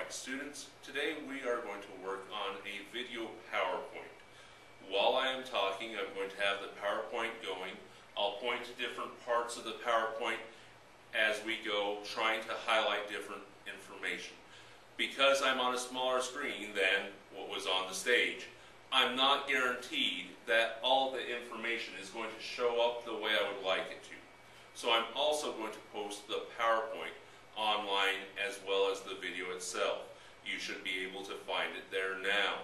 Alright students, today we are going to work on a video PowerPoint. While I am talking, I'm going to have the PowerPoint going. I'll point to different parts of the PowerPoint as we go, trying to highlight different information. Because I'm on a smaller screen than what was on the stage, I'm not guaranteed that all the information is going to show up the way I would like it to. So I'm also going to post the PowerPoint online as well as the video itself. You should be able to find it there now.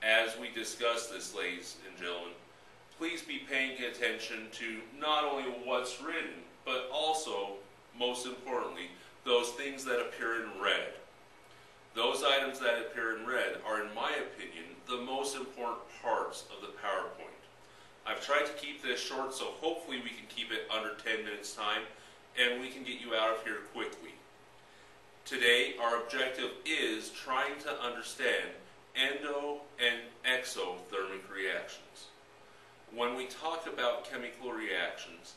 As we discuss this, ladies and gentlemen, please be paying attention to not only what's written, but also, most importantly, those things that appear in red. Those items that appear in red are, in my opinion, the most important parts of the PowerPoint. I've tried to keep this short, so hopefully we can keep it under 10 minutes time, and we can get you out of here quickly. Today, our objective is trying to understand endo- and exothermic reactions. When we talk about chemical reactions,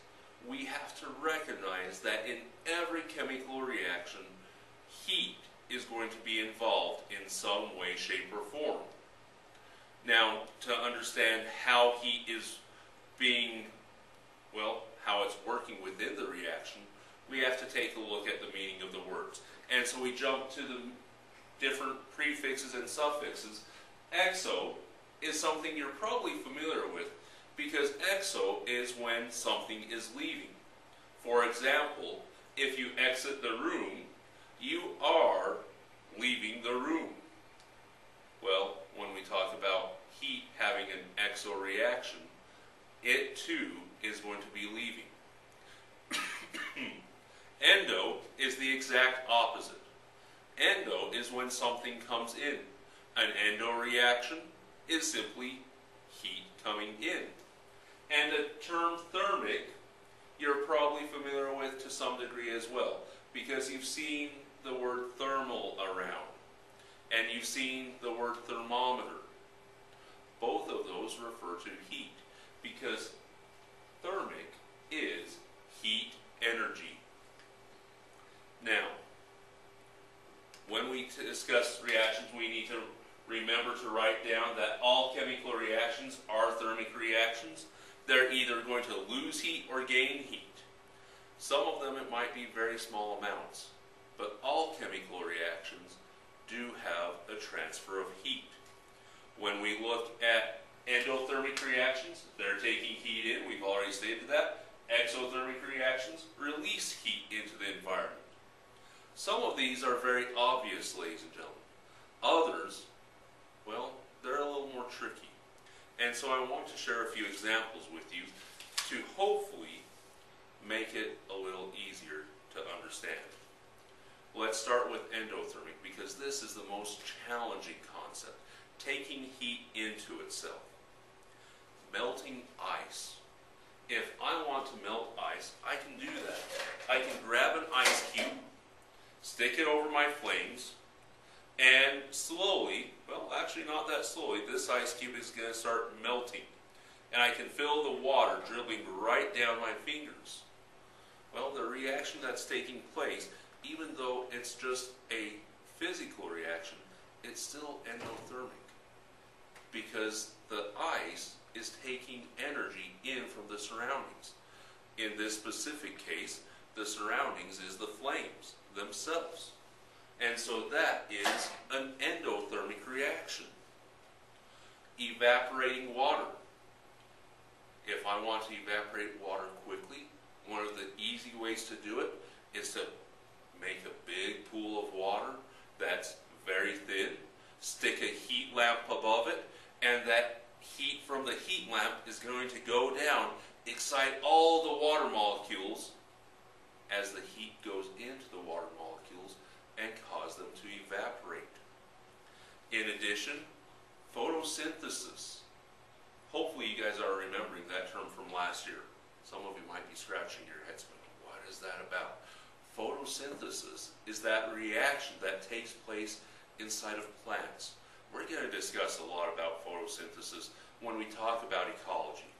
we have to recognize that in every chemical reaction, heat is going to be involved in some way, shape, or form. Now, to understand how heat is being, how it's working within the reaction, we have to take a look at the meaning of the words. And so we jump to the different prefixes and suffixes. Exo is something you're probably familiar with because exo is when something is leaving. For example, if you exit the room, you are leaving the room. Well, when we talk about heat having an exo reaction, it too is going to be leaving. Endo is the exact opposite. Endo is when something comes in. An endo reaction is simply heat coming in. And the term thermic, you're probably familiar with to some degree as well, because you've seen the word thermal around, and you've seen the word thermometer. Both of those refer to heat, because thermic is heat energy. Now, when we discuss reactions, we need to remember to write down that all chemical reactions are thermic reactions. They're either going to lose heat or gain heat. Some of them it might be very small amounts, but all chemical reactions do have a transfer of heat. When we look at endothermic reactions, they're taking heat in, we've already stated that. Exothermic reactions release heat into the environment. Some of these are very obvious, ladies and gentlemen. Others, they're a little more tricky. And so I want to share a few examples with you to hopefully make it a little easier to understand. Let's start with endothermic, because this is the most challenging concept, taking heat into itself. Melting ice. If I want to melt ice, I can do that. I can grab an ice cube, stick it over my flames, and slowly, actually not that slowly, this ice cube is going to start melting. And I can feel the water dribbling right down my fingers. Well, the reaction that's taking place, even though it's just a physical reaction, it's still endothermic, because the ice is taking energy in from the surroundings. In this specific case, the surroundings is the flames themselves. And so that is an endothermic reaction. Evaporating water. If I want to evaporate water quickly, one of the easy ways to do it is to make a big pool of water that's very thin, stick a heat lamp above it, and that heat from the heat lamp is going to go down, excite all the water molecules as the heat goes into the water molecules and cause them to evaporate. In addition, photosynthesis. Hopefully you guys are remembering that term from last year. Some of you might be scratching your heads, but what is that about? Photosynthesis is that reaction that takes place inside of plants. We're going to discuss a lot about photosynthesis when we talk about ecology.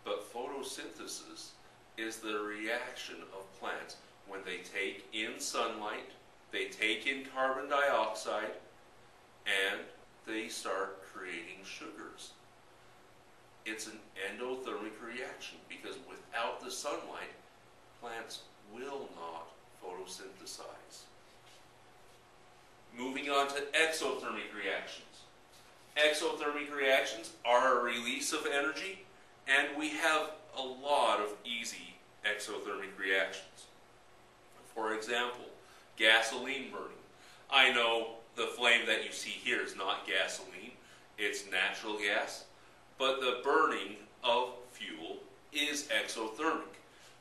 But photosynthesis is the reaction of plants when they take in sunlight They take in carbon dioxide and they start creating sugars. It's an endothermic reaction because without the sunlight, plants will not photosynthesize. Moving on to exothermic reactions. Exothermic reactions are a release of energy, and we have a lot of easy exothermic reactions. For example, gasoline burning. I know the flame that you see here is not gasoline, it's natural gas, but the burning of fuel is exothermic.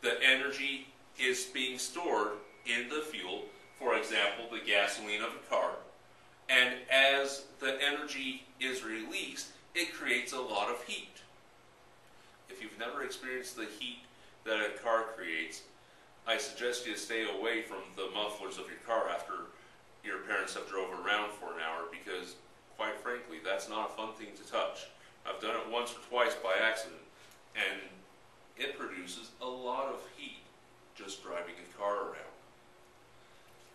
The energy is being stored in the fuel, for example, the gasoline of a car, and as the energy is released, it creates a lot of heat. If you've never experienced the heat that a car creates, I suggest you stay away from the mufflers of your car after your parents have drove around for an hour, because quite frankly, that's not a fun thing to touch. I've done it once or twice by accident, and it produces a lot of heat just driving a car around.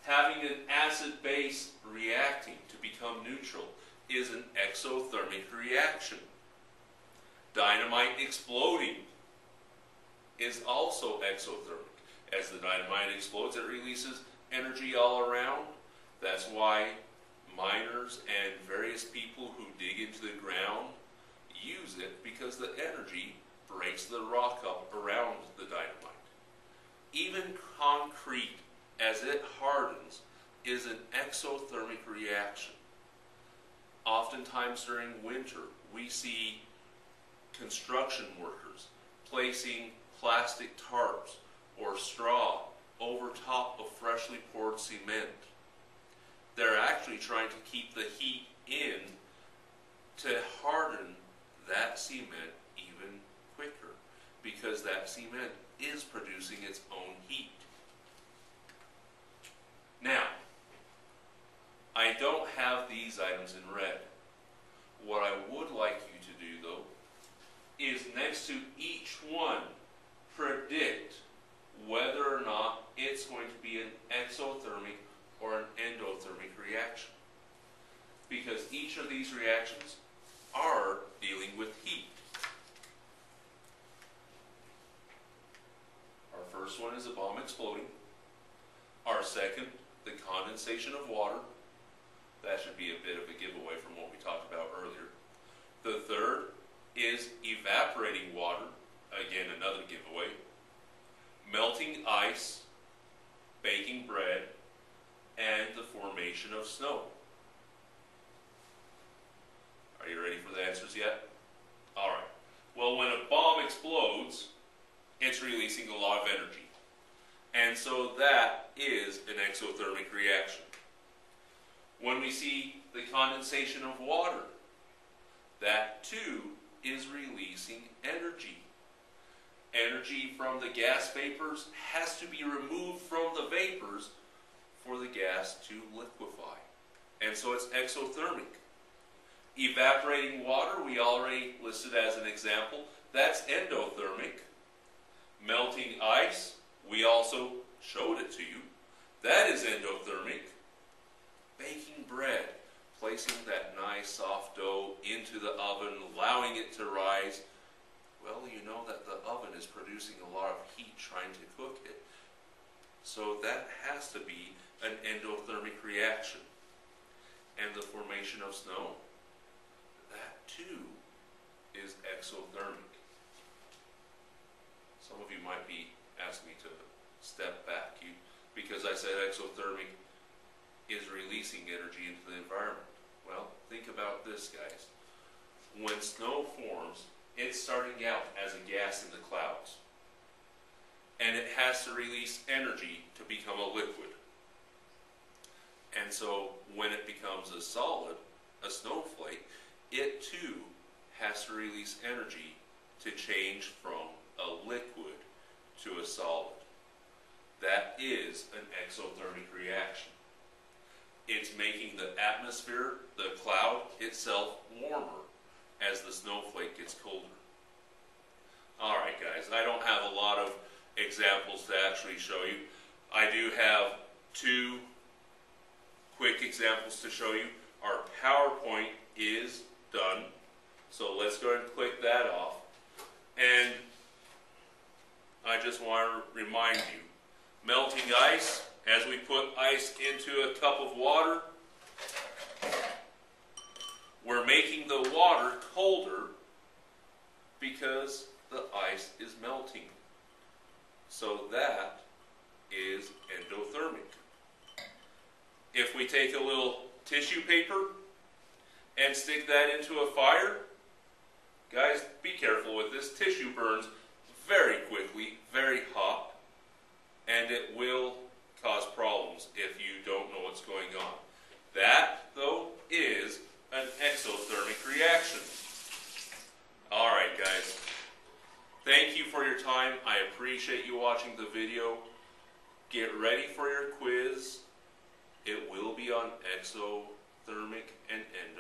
Having an acid base reacting to become neutral is an exothermic reaction. Dynamite exploding is also exothermic. As the dynamite explodes, it releases energy all around. That's why miners and various people who dig into the ground use it, because the energy breaks the rock up around the dynamite. Even concrete, as it hardens, is an exothermic reaction. Oftentimes during winter, we see construction workers placing plastic tarps or straw over top of freshly poured cement. They're actually trying to keep the heat in to harden that cement even quicker, because that cement is producing its own heat. Now, I don't have these items in red. What I would like you to do, though, is next to each one, predict whether or not it's going to be an exothermic or an endothermic reaction. Because each of these reactions are dealing with heat. Our first one is a bomb exploding. Our second, the condensation of water. That should be a bit of a giveaway from what we talked about earlier. The third is evaporating water. Again, another giveaway. Melting ice, baking bread, and the formation of snow. Are you ready for the answers yet? All right. Well, when a bomb explodes, it's releasing a lot of energy. And so that is an exothermic reaction. When we see the condensation of water, that too is releasing energy. Energy from the gas vapors has to be removed from the vapors for the gas to liquefy. And so it's exothermic. Evaporating water, we already listed as an example. That's endothermic. Melting ice, we also showed it to you. That is endothermic. Baking bread, placing that nice soft dough into the oven, allowing it to rise. Well, you know that the oven is producing a lot of heat trying to cook it. So that has to be an endothermic reaction. And the formation of snow, that too is exothermic. Some of you might be asking me to step back because I said exothermic is releasing energy into the environment. Well, think about this, guys. When snow forms, it's starting out as a gas in the clouds. And it has to release energy to become a liquid. And so when it becomes a solid, a snowflake, it too has to release energy to change from a liquid to a solid. That is an exothermic reaction. It's making the atmosphere, the cloud itself, warmer as the snowflake gets colder. Alright guys, I don't have a lot of examples to actually show you. I do have two examples to show you. Our PowerPoint is done. So let's go ahead and click that off. And I just want to remind you, melting ice, as we put ice into a cup of water, we're making the water colder because the ice is melting. So that is endothermic. If we take a little tissue paper and stick that into a fire, guys, be careful with this. Tissue burns very quickly, very hot, and it will cause problems if you don't know what's going on. That, though, is an exothermic reaction. Alright, guys. Thank you for your time. I appreciate you watching the video. Get ready for your quiz. It will be on exothermic and endothermic.